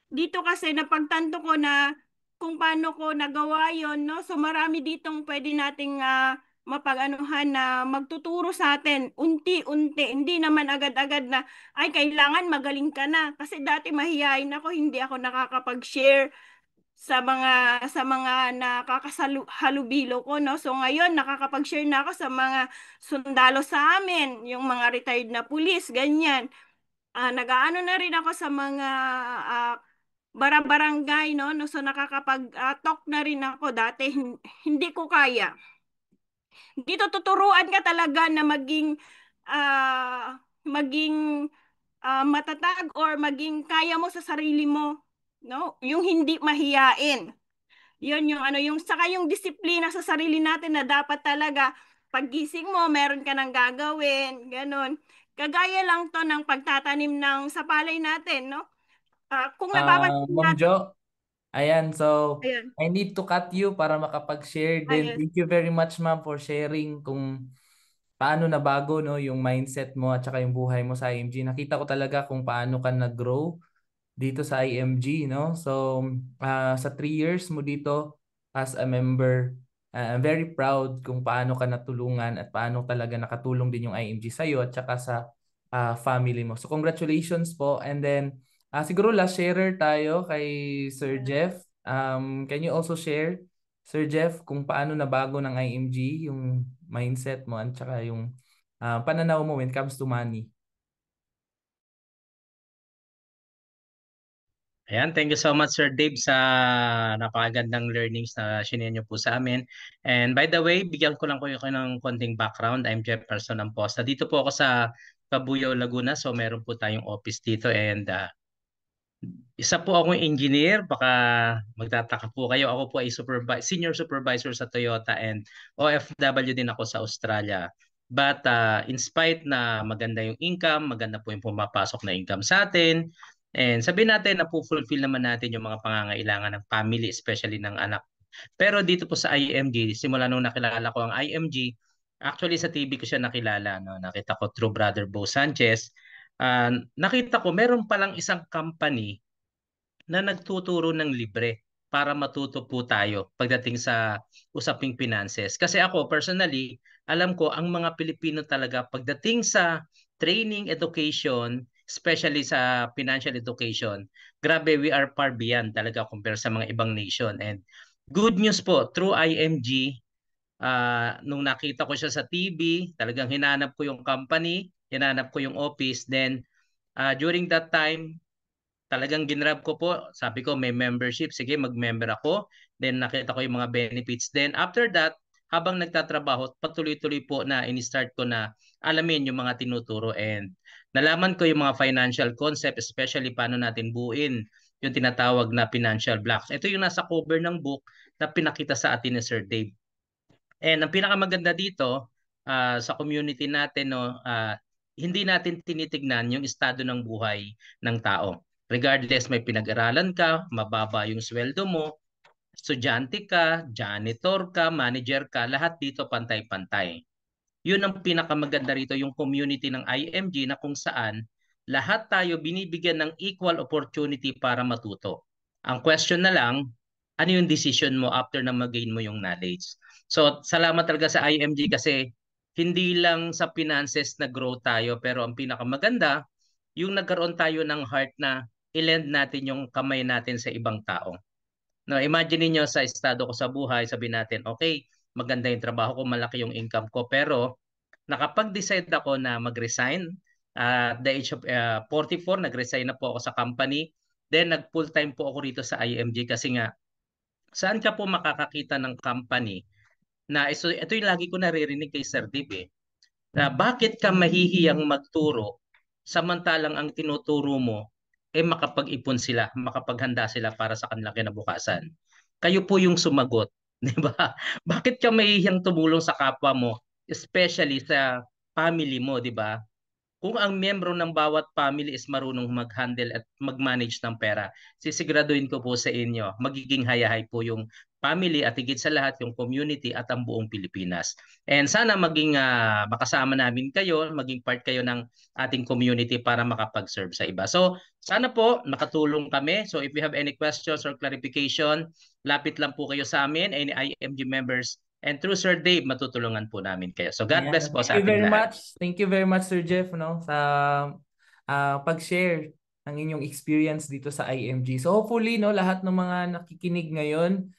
Dito kasi napagtanto ko na kung paano ko nagawa yon, no? So marami ditong pwede nating mapag-anuhan na magtuturo sa atin unti-unti. Hindi naman agad-agad na ay kailangan magaling ka na. Kasi dati mahihain ako, hindi ako nakakapag-share sa mga nakakasalubilo ko, no? So ngayon nakakapag-share na ako sa mga sundalo sa amin, yung mga retired na pulis, ganyan. Nag-aano na rin ako sa mga ah, barangay, no? No, so nakakapag-talk na rin ako dati, hindi ko kaya. Dito tuturuan ka talaga na maging matatag or maging kaya mo sa sarili mo, no? Yung hindi mahiyain. Yun yung ano, yung saka yung disiplina sa sarili natin na dapat talaga paggising mo, meron ka nang gagawin, ganun. Kagaya lang to ng pagtatanim ng sapalay natin, no? Kung napapansin Ma'am natin, Jo, ayan, so ayan, I need to cut you para makapag-share din. ayan, Thank you very much, ma'am, for sharing kung paano nabago, no, yung mindset mo at saka yung buhay mo sa IMG. Nakita ko talaga kung paano ka nag-grow dito sa IMG, no? So, sa 3 years mo dito as a member, I'm very proud kung paano ka natulungan at paano talaga nakatulong din yung IMG sa iyo at saka sa family mo. So, congratulations po. And then, siguro last sharer tayo kay Sir ayan. Jeff. Can you also share, Sir Jeff, kung paano nabago ng IMG yung mindset mo at saka yung pananaw mo when it comes to money? Ayan, thank you so much Sir Dave sa napakagandang learnings na shinare niyo po sa amin. And by the way, bigyan ko lang po kayo ng konting background. I'm Jefferson Amposta. Dito po ako sa Cabuyao, Laguna. So meron po tayong office dito and isa po akong engineer. Baka magtataka po kayo. Ako po ay senior supervisor sa Toyota and OFW din ako sa Australia. But in spite na maganda yung income, maganda po yung pumapasok na income sa atin, and sabihin natin na fulfill naman natin yung mga pangangailangan ng family, especially ng anak. Pero dito po sa IMG, simula nung nakilala ko ang IMG, actually sa TV ko siya nakilala. No? Nakita ko through Brother Bo Sanchez. Nakita ko meron palang isang company na nagtuturo ng libre para matuto po tayo pagdating sa usaping finances. Kasi ako personally, alam ko ang mga Pilipino talaga pagdating sa training education, especially sa financial education, grabe we are far beyond talaga compare sa mga ibang nation. And good news po, through IMG, nung nakita ko siya sa TV, talagang hinanap ko yung company, hinanap ko yung office, then during that time, talagang ginrab ko po. Sabi ko may membership, sige mag-member ako. Then nakita ko yung mga benefits. Then after that, habang nagtatrabaho, patuloy-tuloy po na in-start ko na alamin yung mga tinuturo and nalaman ko yung mga financial concept, especially paano natin buuin yung tinatawag na financial blocks. Ito yung nasa cover ng book na pinakita sa atin ni Sir Dave. And ang pinakamaganda dito sa community natin, no, hindi natin tinitignan yung estado ng buhay ng tao. Regardless may pinag-aralan ka, mababa yung sweldo mo, estudyante ka, janitor ka, manager ka, lahat dito pantay-pantay. Yun ang pinakamaganda rito, yung community ng IMG na kung saan lahat tayo binibigyan ng equal opportunity para matuto. Ang question na lang, ano yung decision mo after na mag-gain mo yung knowledge? So, salamat talaga sa IMG kasi hindi lang sa finances na grow tayo, pero ang pinakamaganda, yung nagkaroon tayo ng heart na i-lend natin yung kamay natin sa ibang tao. No, imagine niyo sa estado ko sa buhay, sabihin natin, okay, maganda yung trabaho ko, malaki yung income ko, pero nakapag-decide ako na mag-resign at the age of 44, nag-resign na po ako sa company. Then nag-full-time po ako rito sa IMG kasi nga, saan ka po makakakita ng company na ito yung lagi ko naririnig kay Sir Dib na bakit ka mahihiyang magturo samantalang ang tinuturo mo makapag-ipon sila, makapaghanda sila para sa kanilang kinabukasan. Kayo po yung sumagot, di ba? Bakit ka mahihiyang tumulong sa kapwa mo, especially sa family mo, di ba? Kung ang miyembro ng bawat family is marunong mag-handle at mag-manage ng pera, sisiguraduhin ko po sa inyo, magiging hayahay po yung family at higit sa lahat yung community at ang buong Pilipinas. And sana maging makasama namin kayo, maging part kayo ng ating community para makapag-serve sa iba. So sana po nakatulong kami. So if you have any questions or clarification, lapit lang po kayo sa amin, any IMG members. And through Sir Dave, matutulungan po namin kayo. So God bless po Thank sa you ating very lahat. much. Thank you very much, Sir Jeff, no, sa pag-share ng inyong experience dito sa IMG. So hopefully, no, lahat ng mga nakikinig ngayon,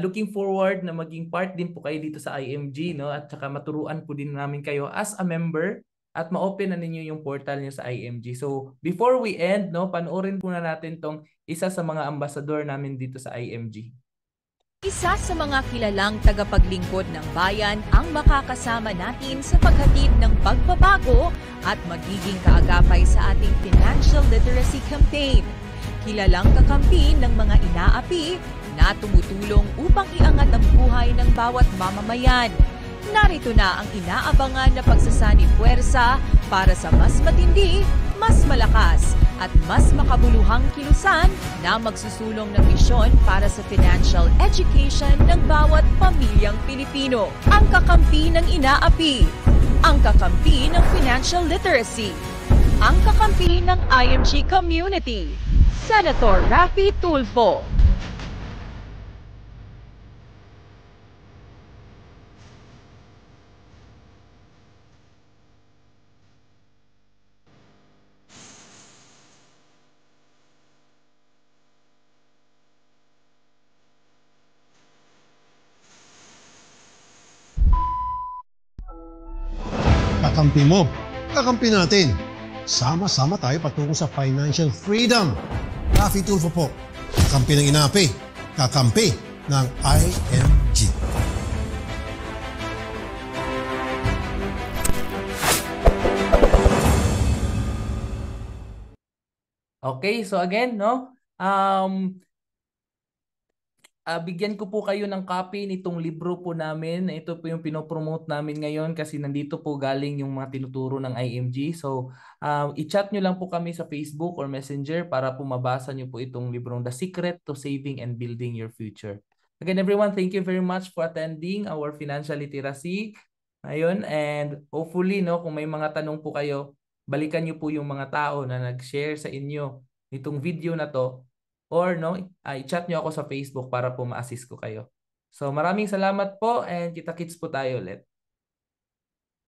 looking forward na maging part din po kayo dito sa IMG, no, at saka maturuan po din namin kayo as a member at ma-open na ninyo yung portal niyo sa IMG. So before we end, no, panoorin po na natin tong isa sa mga ambassador namin dito sa IMG. Isa sa mga kilalang tagapaglingkod ng bayan ang makakasama natin sa paghatid ng pagbabago at magiging kaagapay sa ating financial literacy campaign. Kilalang kakampi ng mga inaapi na tumutulong upang iangat ang buhay ng bawat mamamayan. Narito na ang inaabangan na pagsasani puwersa para sa mas matindi, mas malakas at mas makabuluhang kilusan na magsusulong ng misyon para sa financial education ng bawat pamilyang Pilipino. Ang kakampi ng inaapi, ang kakampi ng financial literacy, ang kakampi ng IMG community, Senator Raffy Tulfo. Kakampi mo, kakampi natin. Sama-sama tayo patungo sa financial freedom. Rafi Tulfo po, kakampi ng INAPI, kakampi ng IMG. Okay, so again, no? Bigyan ko po kayo ng copy nitong libro po namin. Ito po yung pinopromote namin ngayon kasi nandito po galing yung mga tinuturo ng IMG. So, i-chat nyo lang po kami sa Facebook or Messenger para po mabasa nyo po itong librong The Secret to Saving and Building Your Future. Again, everyone, thank you very much for attending our financial literacy. Ayun, and hopefully, no, kung may mga tanong po kayo, balikan nyo po yung mga tao na nag-share sa inyo itong video na to. Or no, i-chat nyo ako sa Facebook para po ma-assist ko kayo. So maraming salamat po and kita-kits po tayo ulit.